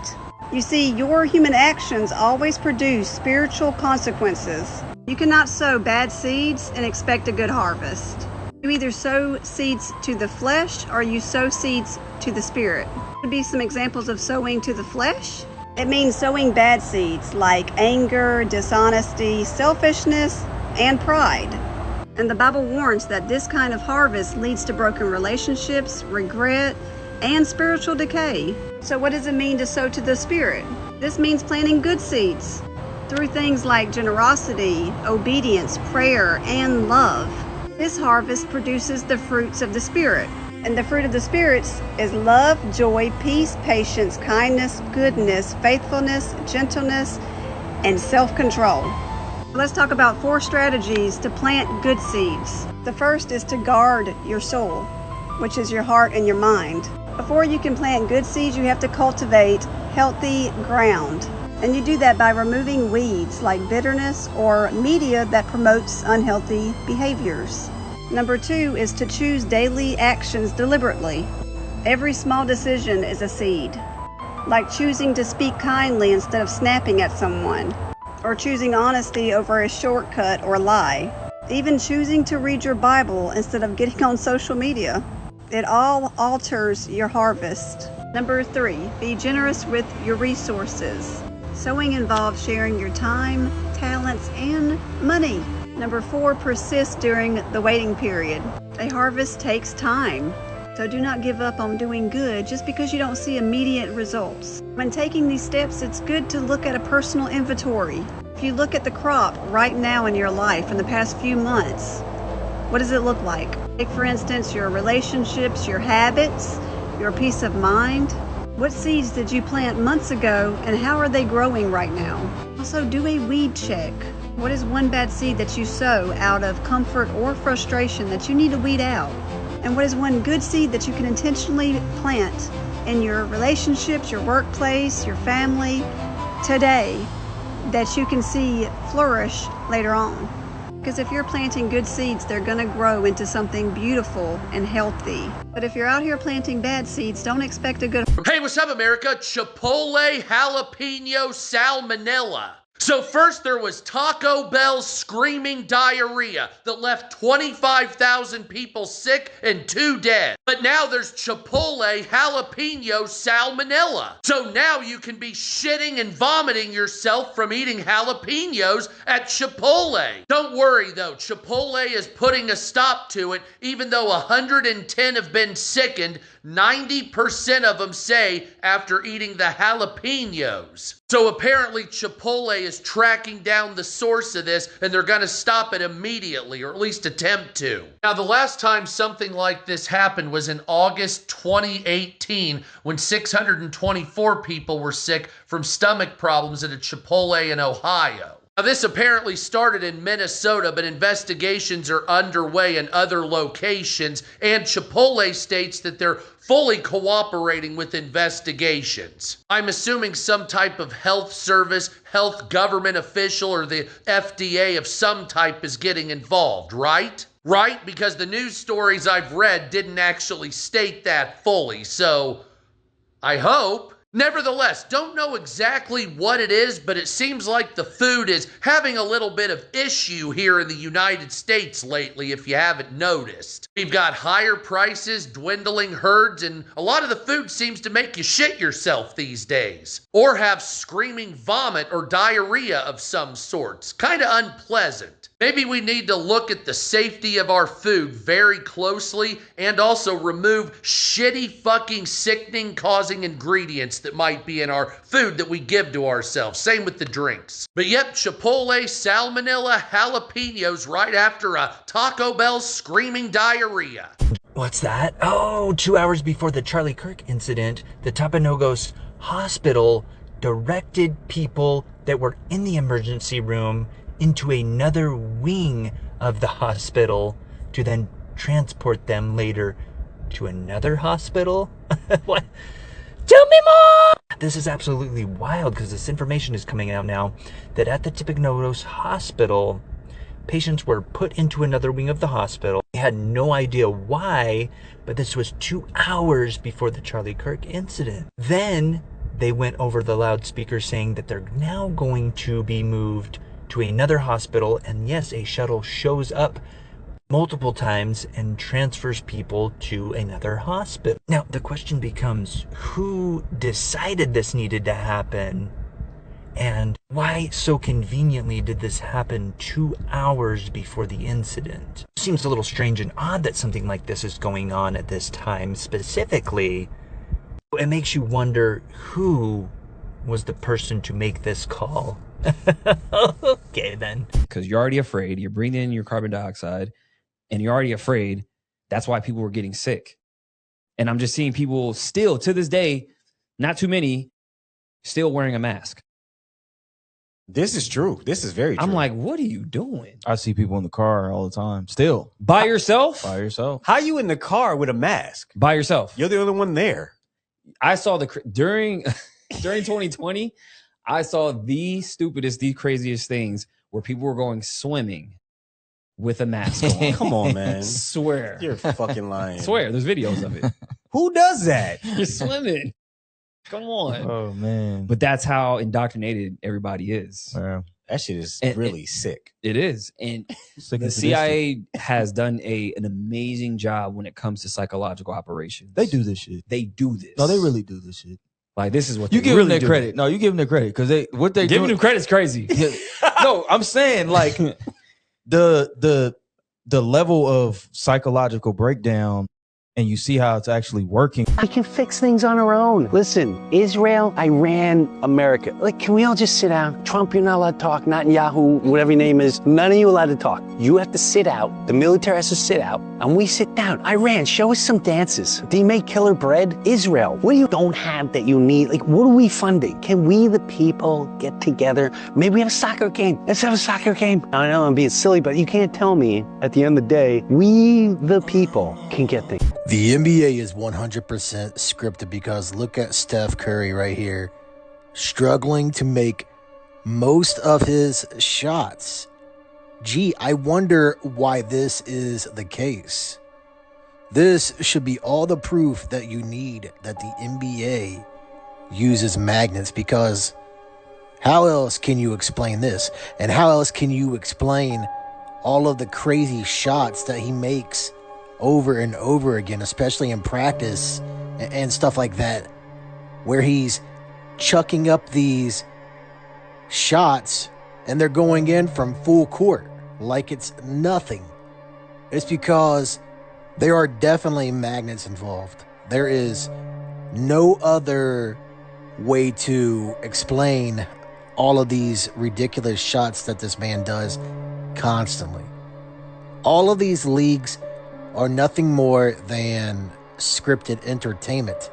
You see, your human actions always produce spiritual consequences. You cannot sow bad seeds and expect a good harvest. You either sow seeds to the flesh or you sow seeds to the Spirit. Would be some examples of sowing to the flesh. It means sowing bad seeds like anger, dishonesty, selfishness, and pride. And the Bible warns that this kind of harvest leads to broken relationships, regret, and spiritual decay. So what does it mean to sow to the Spirit? This means planting good seeds through things like generosity, obedience, prayer, and love. This harvest produces the fruits of the Spirit. And the fruit of the Spirit is love, joy, peace, patience, kindness, goodness, faithfulness, gentleness, and self-control. Let's talk about 4 strategies to plant good seeds. The first is to guard your soul, which is your heart and your mind. Before you can plant good seeds, you have to cultivate healthy ground. And you do that by removing weeds like bitterness or media that promotes unhealthy behaviors. Number 2 is to choose daily actions deliberately. Every small decision is a seed, like choosing to speak kindly instead of snapping at someone, or choosing honesty over a shortcut or lie, even choosing to read your Bible instead of getting on social media. It all alters your harvest. Number 3, be generous with your resources. Sowing involves sharing your time, talents, and money. Number 4, persist during the waiting period. A harvest takes time, so do not give up on doing good just because you don't see immediate results. When taking these steps, it's good to look at a personal inventory. If you look at the crop right now in your life in the past few months, what does it look like? Take, for instance, your relationships, your habits, your peace of mind. What seeds did you plant months ago and how are they growing right now? Also, do a weed check. What is one bad seed that you sow out of comfort or frustration that you need to weed out? And what is one good seed that you can intentionally plant in your relationships, your workplace, your family today that you can see flourish later on? Because if you're planting good seeds, they're going to grow into something beautiful and healthy. But if you're out here planting bad seeds, don't expect a good... Hey, what's up, America? Chipotle jalapeno salmonella. So first there was Taco Bell's screaming diarrhea that left 25,000 people sick and 2 dead. But now there's Chipotle jalapeno salmonella. So now you can be shitting and vomiting yourself from eating jalapenos at Chipotle. Don't worry though, Chipotle is putting a stop to it. Even though 110 have been sickened, 90% of them say after eating the jalapenos. So apparently Chipotle is tracking down the source of this and they're going to stop it immediately, or at least attempt to. Now, the last time something like this happened was in August 2018 when 624 people were sick from stomach problems at a Chipotle in Ohio. Now, this apparently started in Minnesota, but investigations are underway in other locations, and Chipotle states that they're fully cooperating with investigations. I'm assuming some type of health service, health government official, or the FDA of some type is getting involved, right? Right? Because the news stories I've read didn't actually state that fully, so I hope. Nevertheless, don't know exactly what it is, but it seems like the food is having a little bit of issue here in the United States lately, if you haven't noticed. We've got higher prices, dwindling herds, and a lot of the food seems to make you shit yourself these days. Or have screaming vomit or diarrhea of some sorts. Kinda unpleasant. Maybe we need to look at the safety of our food very closely and also remove shitty fucking sickening causing ingredients that might be in our food that we give to ourselves. Same with the drinks. But yep, Chipotle salmonella jalapenos right after a Taco Bell screaming diarrhea. What's that? Oh, 2 hours before the Charlie Kirk incident, the Tapajogos hospital directed people that were in the emergency room into another wing of the hospital to then transport them later to another hospital? What? Tell me more! This is absolutely wild because this information is coming out now that at the Tapajogos hospital, Patients were put into another wing of the hospital. They had no idea why, but this was 2 hours before the Charlie Kirk incident. Then they went over the loudspeaker saying that they're now going to be moved to another hospital. And yes, a shuttle shows up multiple times and transfers people to another hospital. Now, the question becomes, who decided this needed to happen? And why so conveniently did this happen 2 hours before the incident? Seems a little strange and odd that something like this is going on at this time specifically. It makes you wonder, who was the person to make this call? Okay, then. Because you're already afraid. You're breathing in your carbon dioxide. And you're already afraid. That's why people were getting sick. And I'm just seeing people still, to this day, not too many, still wearing a mask. This is true. This is very true. I'm like, what are you doing? I see people in the car all the time. Still. By yourself? By yourself. How you in the car with a mask? By yourself. You're the only one there. I saw during 2020, I saw the stupidest, the craziest things where people were going swimming with a mask on. Come on, man. Swear. You're fucking lying. Swear. There's videos of it. Who does that? You're swimming. Come on. Oh, man. But that's how indoctrinated everybody is. That shit is really sick. It is. And the CIA has done an amazing job when it comes to psychological operations. They do this shit. They do this. No, they really do this shit. Like, this is what you they give really them do. their credit. No, you give them their credit because giving them credit's crazy. No, I'm saying like the level of psychological breakdown, and you see how it's actually working. We can fix things on our own. Listen, Israel, Iran, America. Like, can we all just sit down? Trump, you're not allowed to talk. Netanyahu, whatever your name is, none of you allowed to talk. You have to sit out. The military has to sit out, and we sit down. Iran, show us some dances. Do you make killer bread? Israel, what do you don't have that you need? Like, what are we funding? Can we, the people, get together? Maybe we have a soccer game. Let's have a soccer game. I know I'm being silly, but you can't tell me at the end of the day, we, the people, can get things. The NBA is 100% scripted because look at Steph Curry right here, struggling to make most of his shots. Gee, I wonder why this is the case. This should be all the proof that you need that the NBA uses magnets, because how else can you explain this? And how else can you explain all of the crazy shots that he makes over and over again, especially in practice and stuff like that, where he's chucking up these shots and they're going in from full court like it's nothing? It's because there are definitely magnets involved. There is no other way to explain all of these ridiculous shots that this man does constantly. All of these leagues are nothing more than scripted entertainment.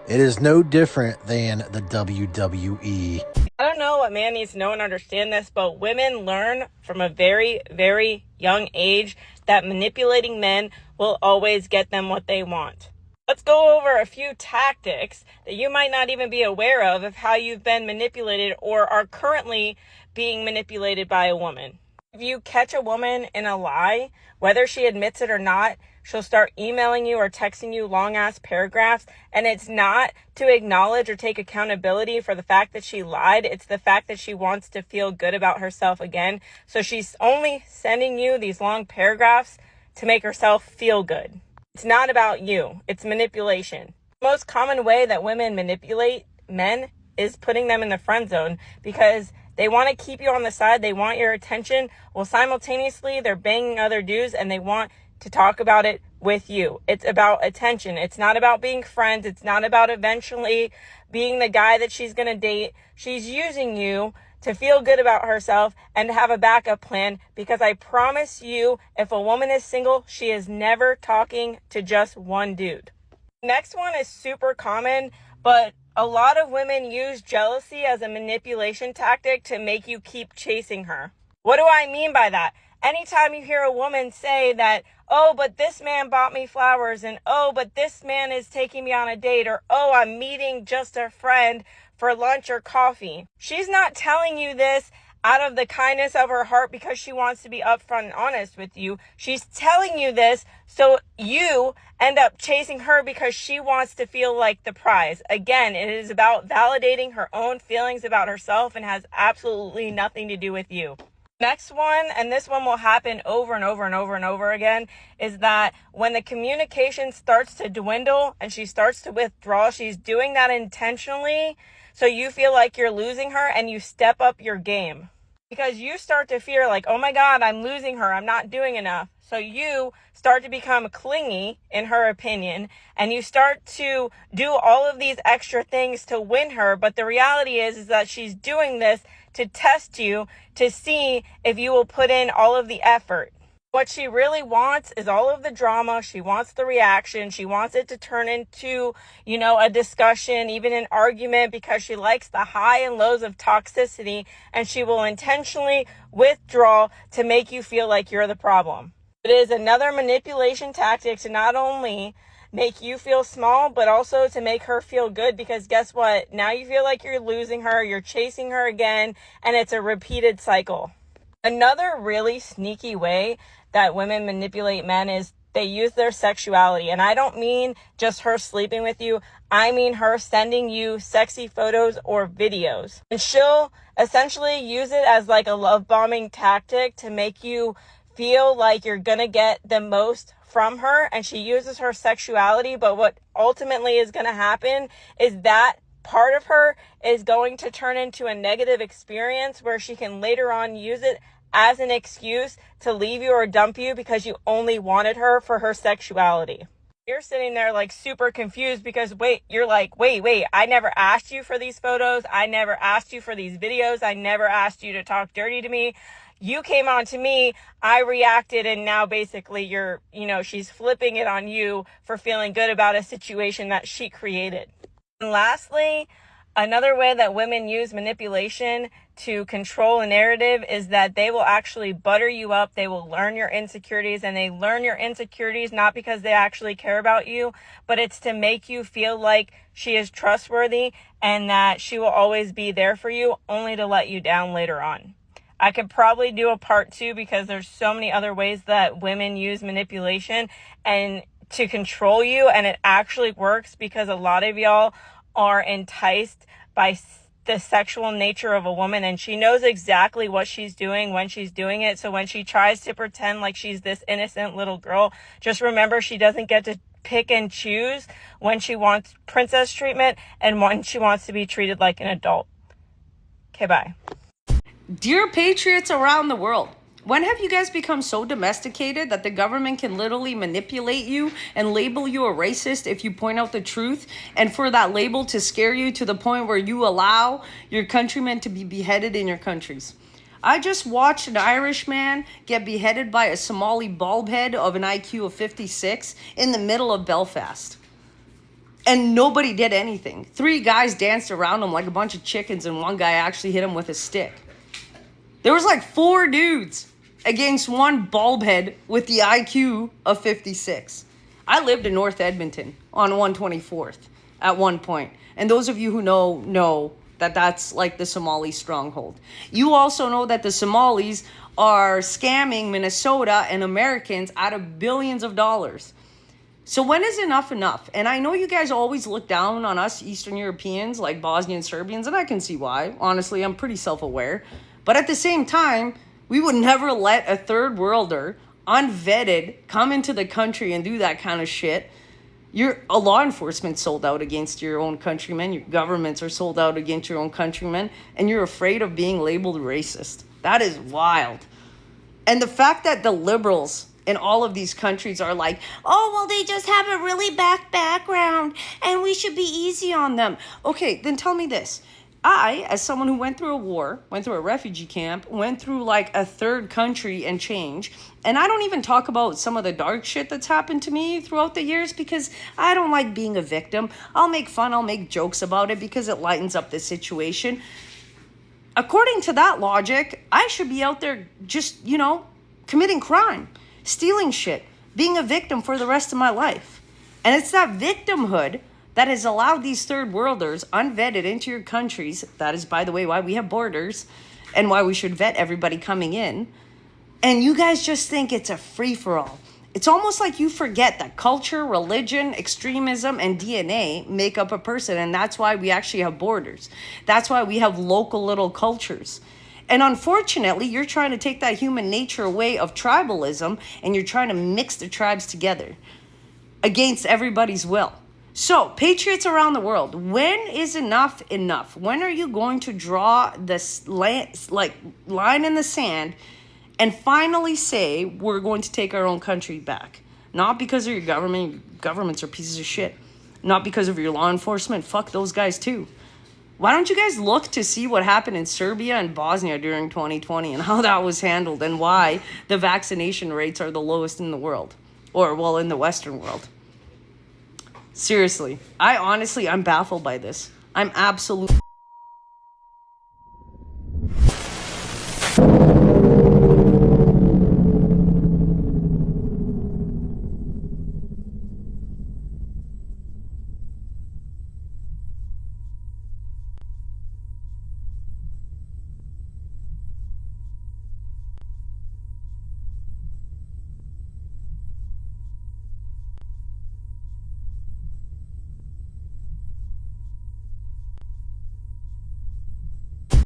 It is no different than the WWE. I don't know what man needs to know and understand this, but women learn from a very, very young age that manipulating men will always get them what they want. Let's go over a few tactics that you might not even be aware of how you've been manipulated or are currently being manipulated by a woman. If you catch a woman in a lie, whether she admits it or not, she'll start emailing you or texting you long-ass paragraphs, and it's not to acknowledge or take accountability for the fact that she lied. It's the fact that she wants to feel good about herself again. So she's only sending you these long paragraphs to make herself feel good. It's not about you. It's manipulation. The most common way that women manipulate men is putting them in the friend zone, because they want to keep you on the side. They want your attention. Well, simultaneously, they're banging other dudes and they want to talk about it with you. It's about attention. It's not about being friends. It's not about eventually being the guy that she's going to date. She's using you to feel good about herself and to have a backup plan, because I promise you, if a woman is single, she is never talking to just one dude. Next one is super common, but a lot of women use jealousy as a manipulation tactic to make you keep chasing her. What do I mean by that? Anytime you hear a woman say that, oh, but this man bought me flowers, and oh, but this man is taking me on a date, or oh, I'm meeting just a friend for lunch or coffee. She's not telling you this out of the kindness of her heart because she wants to be upfront and honest with you. She's telling you this so you end up chasing her because she wants to feel like the prize. Again, it is about validating her own feelings about herself and has absolutely nothing to do with you. Next one, and this one will happen over and over and over and over again, is that when the communication starts to dwindle and she starts to withdraw, she's doing that intentionally so you feel like you're losing her and you step up your game. Because you start to fear like, oh my God, I'm losing her. I'm not doing enough. So you start to become clingy, in her opinion, and you start to do all of these extra things to win her. But the reality is that she's doing this to test you, to see if you will put in all of the effort. What she really wants is all of the drama. She wants the reaction. She wants it to turn into, a discussion, even an argument, because she likes the high and lows of toxicity, and she will intentionally withdraw to make you feel like you're the problem. It is another manipulation tactic to not only make you feel small, but also to make her feel good, because guess what? Now you feel like you're losing her, you're chasing her again, and it's a repeated cycle. Another really sneaky way that women manipulate men is they use their sexuality. And I don't mean just her sleeping with you. I mean her sending you sexy photos or videos. And she'll essentially use it as like a love bombing tactic to make you feel like you're gonna get the most from her. And she uses her sexuality, but what ultimately is gonna happen is that part of her is going to turn into a negative experience where she can later on use it as an excuse to leave you or dump you because you only wanted her for her sexuality. You're sitting there like super confused because wait, I never asked you for these photos. I never asked you for these videos. I never asked you to talk dirty to me. You came on to me, I reacted, and now basically she's flipping it on you for feeling good about a situation that she created. And lastly, another way that women use manipulation to control a narrative is that they will actually butter you up. They will learn your insecurities, and they learn your insecurities not because they actually care about you, but it's to make you feel like she is trustworthy and that she will always be there for you, only to let you down later on. I could probably do a part 2 because there's so many other ways that women use manipulation and to control you, and it actually works because a lot of y'all are enticed by the sexual nature of a woman, and she knows exactly what she's doing when she's doing it. So when she tries to pretend like she's this innocent little girl, just remember she doesn't get to pick and choose when she wants princess treatment and when she wants to be treated like an adult. Okay, bye. Dear patriots around the world, when have you guys become so domesticated that the government can literally manipulate you and label you a racist if you point out the truth, and for that label to scare you to the point where you allow your countrymen to be beheaded in your countries? I just watched an Irish man get beheaded by a Somali baldhead of an IQ of 56 in the middle of Belfast. And nobody did anything. 3 guys danced around him like a bunch of chickens, and one guy actually hit him with a stick. There was like 4 dudes against one baldhead with the IQ of 56. I lived in North Edmonton on 124th at one point. And those of you who know that that's like the Somali stronghold. You also know that the Somalis are scamming Minnesota and Americans out of billions of dollars. So when is enough enough? And I know you guys always look down on us Eastern Europeans like Bosnian Serbians, and I can see why. Honestly, I'm pretty self-aware. But at the same time, we would never let a third worlder, unvetted, come into the country and do that kind of shit. A law enforcement sold out against your own countrymen. Your governments are sold out against your own countrymen. And you're afraid of being labeled racist. That is wild. And the fact that the liberals in all of these countries are like, oh, well, they just have a really background and we should be easy on them. Okay, then tell me this. I, as someone who went through a war, went through a refugee camp, went through like a third country and change, and I don't even talk about some of the dark shit that's happened to me throughout the years because I don't like being a victim. I'll make fun, I'll make jokes about it because it lightens up the situation. According to that logic, I should be out there just, committing crime, stealing shit, being a victim for the rest of my life. And it's that victimhood that has allowed these third worlders unvetted into your countries. That is, by the way, why we have borders. and why we should vet everybody coming in. And you guys just think it's a free-for-all. It's almost like you forget that culture, religion, extremism, and DNA make up a person. And that's why we actually have borders. That's why we have local little cultures. And unfortunately, you're trying to take that human nature away of tribalism, and you're trying to mix the tribes together against everybody's will. So, patriots around the world, when is enough enough? When are you going to draw this line in the sand and finally say we're going to take our own country back? Not because of your government. Governments are pieces of shit. Not because of your law enforcement. Fuck those guys too. Why don't you guys look to see what happened in Serbia and Bosnia during 2020 and how that was handled and why the vaccination rates are the lowest in the world? Or, well, in the Western world. Seriously. I'm baffled by this. I'm absolutely